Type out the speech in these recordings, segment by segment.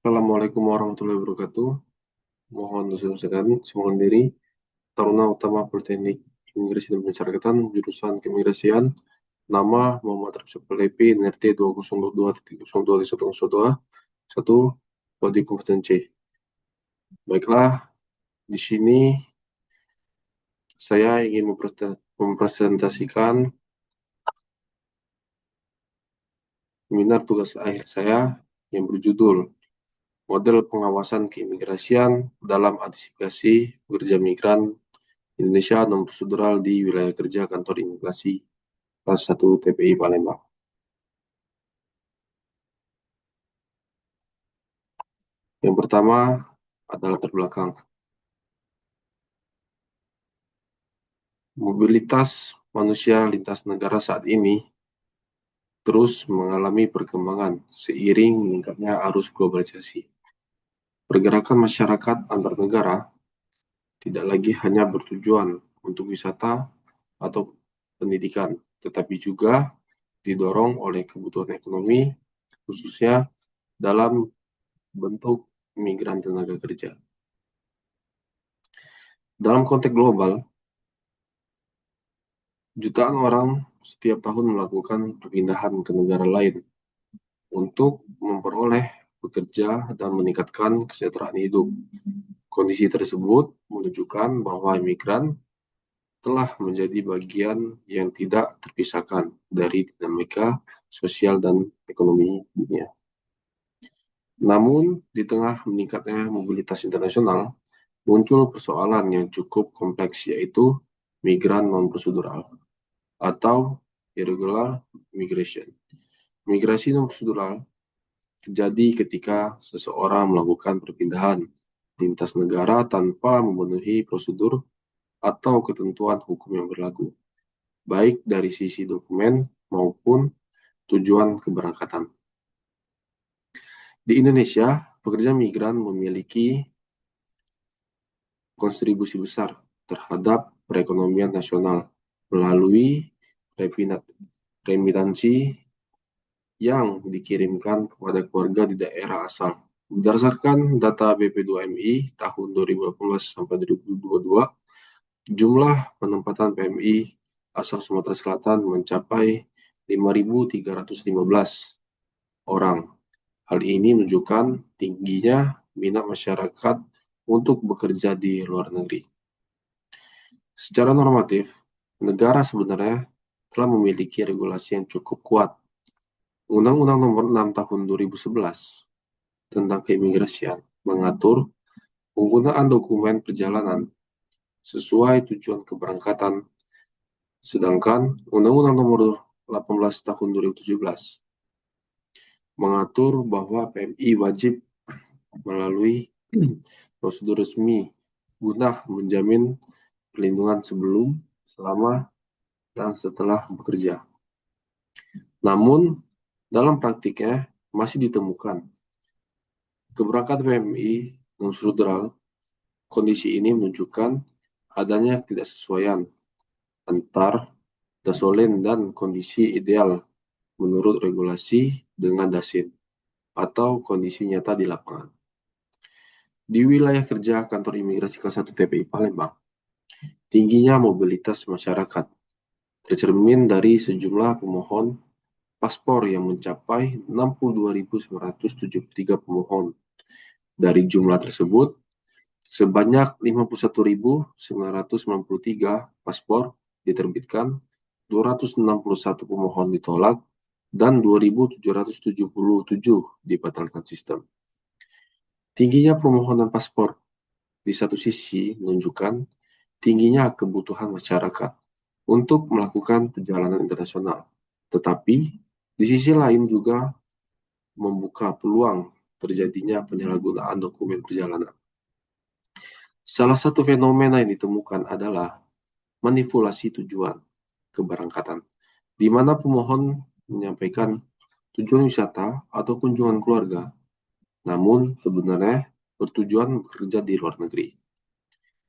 Assalamualaikum warahmatullahi wabarakatuh. Mohon semoga diri. Taruna Utama Politeknik Imigrasi dan Pemasyarakatan, jurusan Keimigrasian. Nama Muhammad Ramsyah Lepi, NRT 2022.02.102. Satu, Kode kompetensi. Baiklah, di sini saya ingin mempresentasikan seminar tugas akhir saya yang berjudul Model Pengawasan Keimigrasian dalam Antisipasi Pekerja Migran Indonesia non prosedural di wilayah kerja kantor imigrasi kelas 1 TPI Palembang. Yang pertama adalah latar belakang. Mobilitas manusia lintas negara saat ini terus mengalami perkembangan seiring meningkatnya arus globalisasi. Pergerakan masyarakat antar negara tidak lagi hanya bertujuan untuk wisata atau pendidikan, tetapi juga didorong oleh kebutuhan ekonomi, khususnya dalam bentuk migran tenaga kerja. Dalam konteks global, jutaan orang setiap tahun melakukan perpindahan ke negara lain untuk memperoleh bekerja dan meningkatkan kesejahteraan hidup. Kondisi tersebut menunjukkan bahwa imigran telah menjadi bagian yang tidak terpisahkan dari dinamika sosial dan ekonomi dunia. Namun, di tengah meningkatnya mobilitas internasional, muncul persoalan yang cukup kompleks, yaitu migran non-prosedural atau irregular migration. Migrasi non-prosedural terjadi ketika seseorang melakukan perpindahan lintas negara tanpa memenuhi prosedur atau ketentuan hukum yang berlaku, baik dari sisi dokumen maupun tujuan keberangkatan. Di Indonesia, pekerja migran memiliki kontribusi besar terhadap perekonomian nasional melalui remitansi yang dikirimkan kepada keluarga di daerah asal. Berdasarkan data BP2MI tahun 2018 sampai 2022, jumlah penempatan PMI asal Sumatera Selatan mencapai 5.315 orang. Hal ini menunjukkan tingginya minat masyarakat untuk bekerja di luar negeri. Secara normatif, negara sebenarnya telah memiliki regulasi yang cukup kuat. Undang-Undang Nomor 6 Tahun 2011 tentang keimigrasian mengatur penggunaan dokumen perjalanan sesuai tujuan keberangkatan, sedangkan Undang-Undang Nomor 18 Tahun 2017 mengatur bahwa PMI wajib melalui prosedur resmi guna menjamin perlindungan sebelum, selama, dan setelah bekerja. Namun, dalam praktiknya masih ditemukan keberangkatan PMI non-prosedural. Kondisi ini menunjukkan adanya ketidaksesuaian antar dasolen dan kondisi ideal menurut regulasi dengan dasin atau kondisi nyata di lapangan. Di wilayah kerja kantor imigrasi kelas 1 TPI Palembang, tingginya mobilitas masyarakat tercermin dari sejumlah pemohon paspor yang mencapai 62.973 pemohon. Dari jumlah tersebut, sebanyak 51.993 paspor diterbitkan, 261 pemohon ditolak, dan 2.777 dibatalkan sistem. Tingginya permohonan paspor di satu sisi menunjukkan tingginya kebutuhan masyarakat untuk melakukan perjalanan internasional, tetapi di sisi lain juga membuka peluang terjadinya penyalahgunaan dokumen perjalanan. Salah satu fenomena yang ditemukan adalah manipulasi tujuan keberangkatan, di mana pemohon menyampaikan tujuan wisata atau kunjungan keluarga, namun sebenarnya bertujuan bekerja di luar negeri.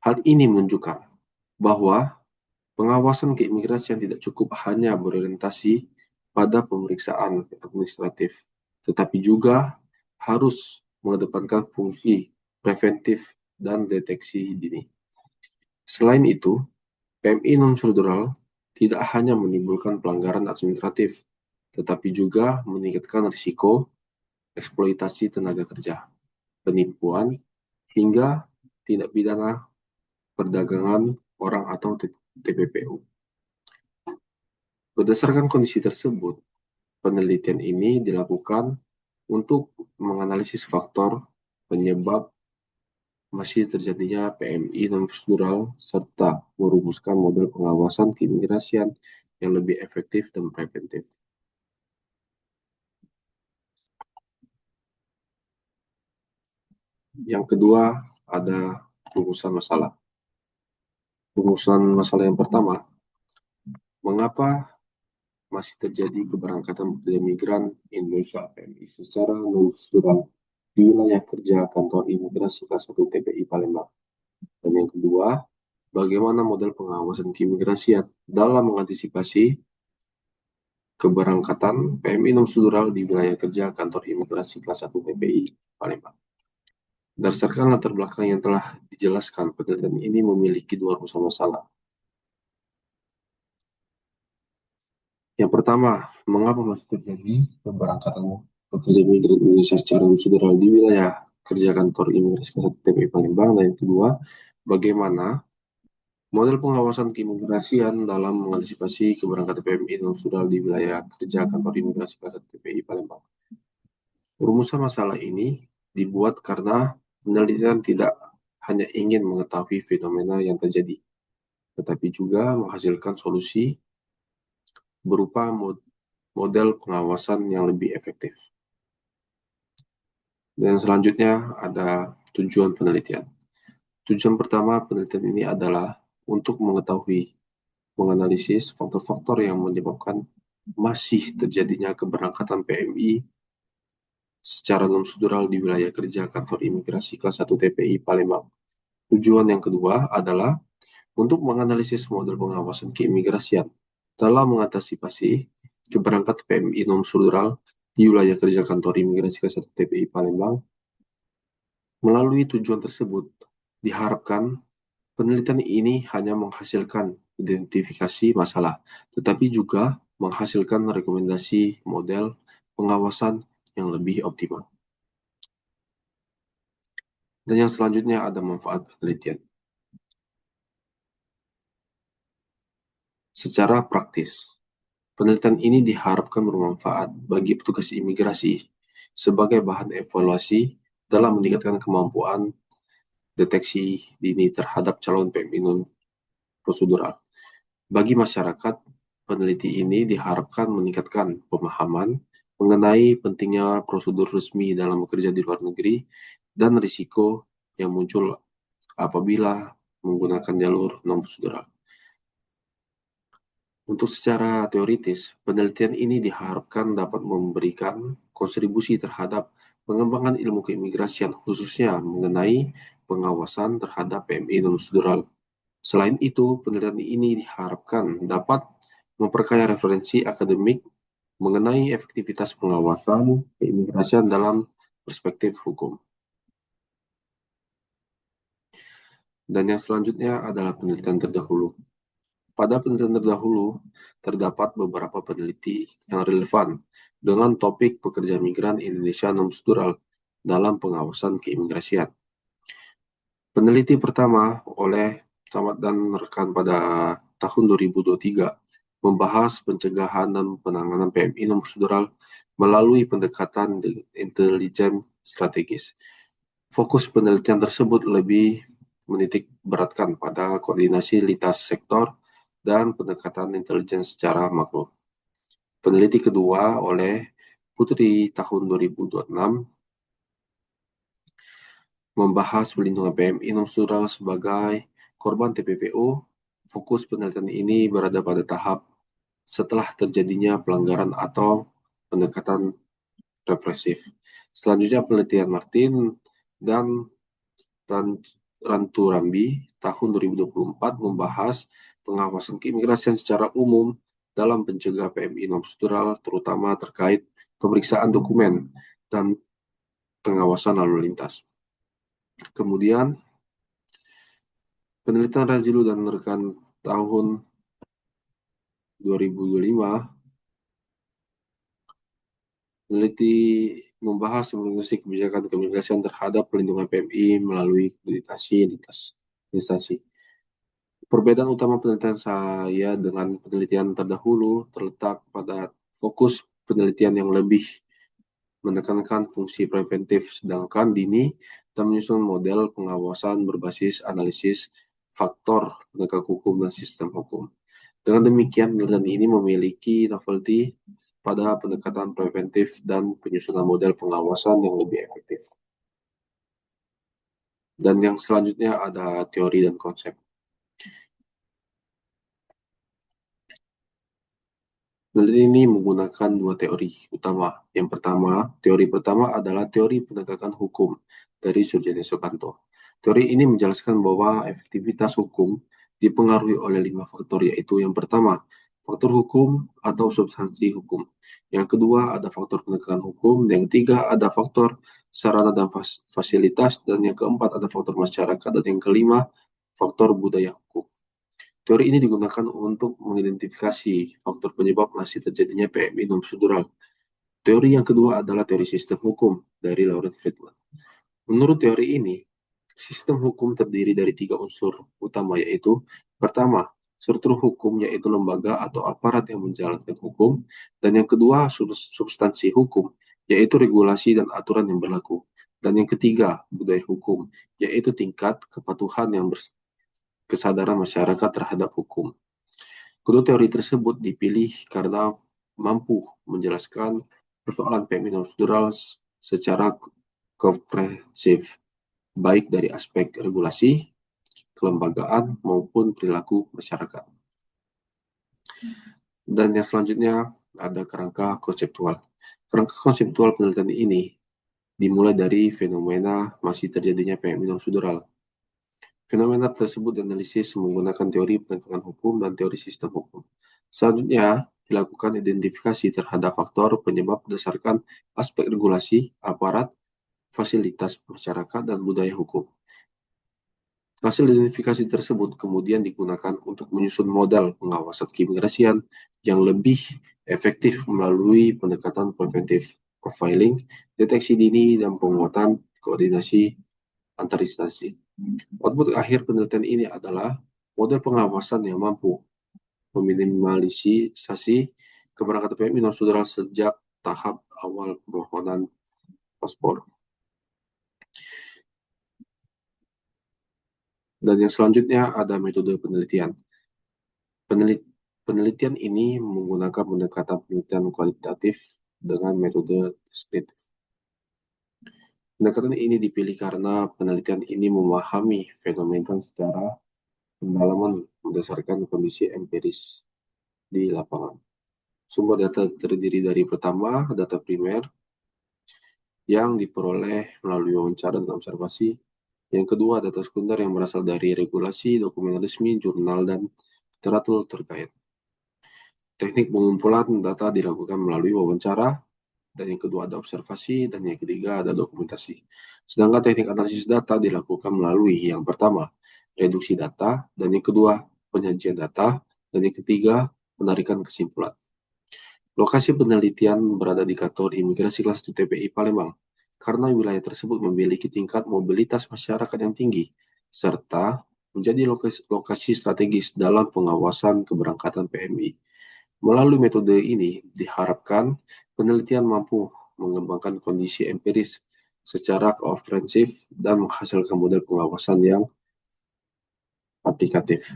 Hal ini menunjukkan bahwa pengawasan keimigrasian tidak cukup hanya berorientasi pada pemeriksaan administratif, tetapi juga harus mengedepankan fungsi preventif dan deteksi dini. Selain itu, PMI non-struktural tidak hanya menimbulkan pelanggaran administratif, tetapi juga meningkatkan risiko eksploitasi tenaga kerja, penipuan, hingga tindak pidana perdagangan orang atau TPPU. Berdasarkan kondisi tersebut, penelitian ini dilakukan untuk menganalisis faktor penyebab masih terjadinya PMI non-prosedural serta merumuskan model pengawasan keimigrasian yang lebih efektif dan preventif. Yang kedua, ada rumusan masalah. Rumusan masalah yang pertama, mengapa masih terjadi keberangkatan pekerja migran Indonesia PMI secara non-prosedural di wilayah kerja kantor imigrasi kelas 1 TPI Palembang. Dan yang kedua, bagaimana model pengawasan keimigrasian dalam mengantisipasi keberangkatan PMI non-prosedural di wilayah kerja kantor imigrasi kelas 1 TPI Palembang. Berdasarkan latar belakang yang telah dijelaskan, penelitian ini memiliki dua rumusan masalah. Yang pertama, mengapa masih terjadi keberangkatan pekerja migran Indonesia secara prosedural di wilayah kerja kantor imigrasi kelas 1 TPI Palembang. Dan yang kedua, bagaimana model pengawasan keimigrasian dalam mengantisipasi keberangkatan PMI non-prosedural di wilayah kerja kantor imigrasi kelas 1 TPI Palembang. Rumusan masalah ini dibuat karena penelitian tidak hanya ingin mengetahui fenomena yang terjadi, tetapi juga menghasilkan solusi berupa model pengawasan yang lebih efektif. Dan selanjutnya ada tujuan penelitian. Tujuan pertama penelitian ini adalah untuk mengetahui, menganalisis faktor-faktor yang menyebabkan masih terjadinya keberangkatan PMI secara non-prosedural di wilayah kerja kantor imigrasi kelas 1 TPI Palembang. Tujuan yang kedua adalah untuk menganalisis model pengawasan keimigrasian dalam mengantisipasi keberangkatan PMI non-prosedural di wilayah kerja kantor imigrasi kelas 1 TPI Palembang. Melalui tujuan tersebut, diharapkan penelitian ini hanya menghasilkan identifikasi masalah, tetapi juga menghasilkan rekomendasi model pengawasan yang lebih optimal. Dan yang selanjutnya ada manfaat penelitian. Secara praktis, penelitian ini diharapkan bermanfaat bagi petugas imigrasi sebagai bahan evaluasi dalam meningkatkan kemampuan deteksi dini terhadap calon PMI non-prosedural. Bagi masyarakat, peneliti ini diharapkan meningkatkan pemahaman mengenai pentingnya prosedur resmi dalam bekerja di luar negeri dan risiko yang muncul apabila menggunakan jalur non-prosedural. Untuk secara teoritis, penelitian ini diharapkan dapat memberikan kontribusi terhadap pengembangan ilmu keimigrasian, khususnya mengenai pengawasan terhadap PMI non-prosedural. Selain itu, penelitian ini diharapkan dapat memperkaya referensi akademik mengenai efektivitas pengawasan keimigrasian dalam perspektif hukum. Dan yang selanjutnya adalah penelitian terdahulu. Pada penelitian terdahulu, terdapat beberapa peneliti yang relevan dengan topik pekerja migran Indonesia non-prosedural dalam pengawasan keimigrasian. Peneliti pertama oleh Camat dan rekan pada tahun 2023 membahas pencegahan dan penanganan PMI non-prosedural melalui pendekatan intelijen strategis. Fokus penelitian tersebut lebih menitik beratkan pada koordinasi lintas sektor dan pendekatan intelijen secara makro. Peneliti kedua oleh Putri tahun 2026 membahas pelindungan PMI non-prosedural sebagai korban TPPO. Fokus penelitian ini berada pada tahap setelah terjadinya pelanggaran atau pendekatan represif. Selanjutnya penelitian Martin dan Ranturambi tahun 2024 membahas pengawasan keimigrasian secara umum dalam pencegah PMI non-prosedural, terutama terkait pemeriksaan dokumen dan pengawasan lalu lintas. Kemudian, penelitian Razilu dan rekan tahun 2025 meneliti membahas implementasi kebijakan keimigrasian terhadap pelindungan PMI melalui koordinasi lintas instansi. Perbedaan utama penelitian saya dengan penelitian terdahulu terletak pada fokus penelitian yang lebih menekankan fungsi preventif, sedangkan dini dan menyusun model pengawasan berbasis analisis faktor penegak hukum dan sistem hukum. Dengan demikian, penelitian ini memiliki novelty pada pendekatan preventif dan penyusunan model pengawasan yang lebih efektif. Dan yang selanjutnya ada teori dan konsep. Penelitian ini menggunakan dua teori utama. Yang pertama, teori pertama adalah teori penegakan hukum dari Surjana Sukanto. Teori ini menjelaskan bahwa efektivitas hukum dipengaruhi oleh 5 faktor, yaitu yang pertama, faktor hukum atau substansi hukum. Yang kedua, ada faktor penegakan hukum. Yang ketiga, ada faktor sarana dan fasilitas. Dan yang keempat, ada faktor masyarakat. Dan yang kelima, faktor budaya hukum. Teori ini digunakan untuk mengidentifikasi faktor penyebab masih terjadinya PMI non-prosedural. Teori yang kedua adalah teori sistem hukum dari Lawrence Friedman. Menurut teori ini, sistem hukum terdiri dari 3 unsur utama, yaitu pertama, struktur hukum, yaitu lembaga atau aparat yang menjalankan hukum, dan yang kedua, substansi hukum, yaitu regulasi dan aturan yang berlaku, dan yang ketiga, budaya hukum, yaitu tingkat kepatuhan yang kesadaran masyarakat terhadap hukum. Kedua teori tersebut dipilih karena mampu menjelaskan persoalan PMI non-prosedural secara komprehensif, baik dari aspek regulasi, kelembagaan, maupun perilaku masyarakat. Dan yang selanjutnya ada kerangka konseptual. Kerangka konseptual penelitian ini dimulai dari fenomena masih terjadinya PMI non-prosedural. Fenomena tersebut dianalisis menggunakan teori penegakan hukum dan teori sistem hukum. Selanjutnya, dilakukan identifikasi terhadap faktor penyebab berdasarkan aspek regulasi, aparat, fasilitas masyarakat, dan budaya hukum. Hasil identifikasi tersebut kemudian digunakan untuk menyusun model pengawasan keimigrasian yang lebih efektif melalui pendekatan preventif, profiling, deteksi dini, dan penguatan koordinasi antar instansi. Output akhir penelitian ini adalah model pengawasan yang mampu meminimalisasi keberangkatan PMI non-prosedural sejak tahap awal permohonan paspor. Dan yang selanjutnya ada metode penelitian. Penelitian ini menggunakan pendekatan penelitian kualitatif dengan metode deskriptif. Pendekatan ini dipilih karena penelitian ini memahami fenomena secara pendalaman berdasarkan kondisi empiris di lapangan. Sumber data terdiri dari pertama, data primer yang diperoleh melalui wawancara dan observasi. Yang kedua, data sekunder yang berasal dari regulasi, dokumen resmi, jurnal, dan literatur terkait. Teknik pengumpulan data dilakukan melalui wawancara, dan yang kedua ada observasi, dan yang ketiga ada dokumentasi. Sedangkan teknik analisis data dilakukan melalui yang pertama, reduksi data, dan yang kedua, penyajian data, dan yang ketiga, penarikan kesimpulan. Lokasi penelitian berada di kantor imigrasi kelas 1 TPI Palembang, karena wilayah tersebut memiliki tingkat mobilitas masyarakat yang tinggi, serta menjadi lokasi strategis dalam pengawasan keberangkatan PMI. Melalui metode ini, diharapkan penelitian mampu mengembangkan kondisi empiris secara komprehensif dan menghasilkan model pengawasan yang aplikatif.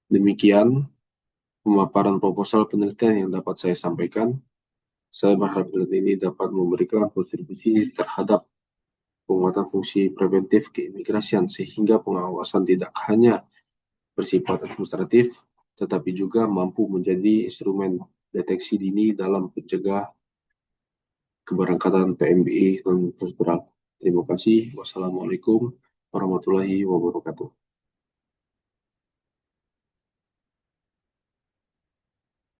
Demikian pemaparan proposal penelitian yang dapat saya sampaikan. Saya berharap penelitian ini dapat memberikan kontribusi terhadap penguatan fungsi preventif keimigrasian sehingga pengawasan tidak hanya bersifat administratif, tetapi juga mampu menjadi instrumen deteksi dini dalam mencegah keberangkatan PMI non-prosedural. Terima kasih. Wassalamualaikum warahmatullahi wabarakatuh.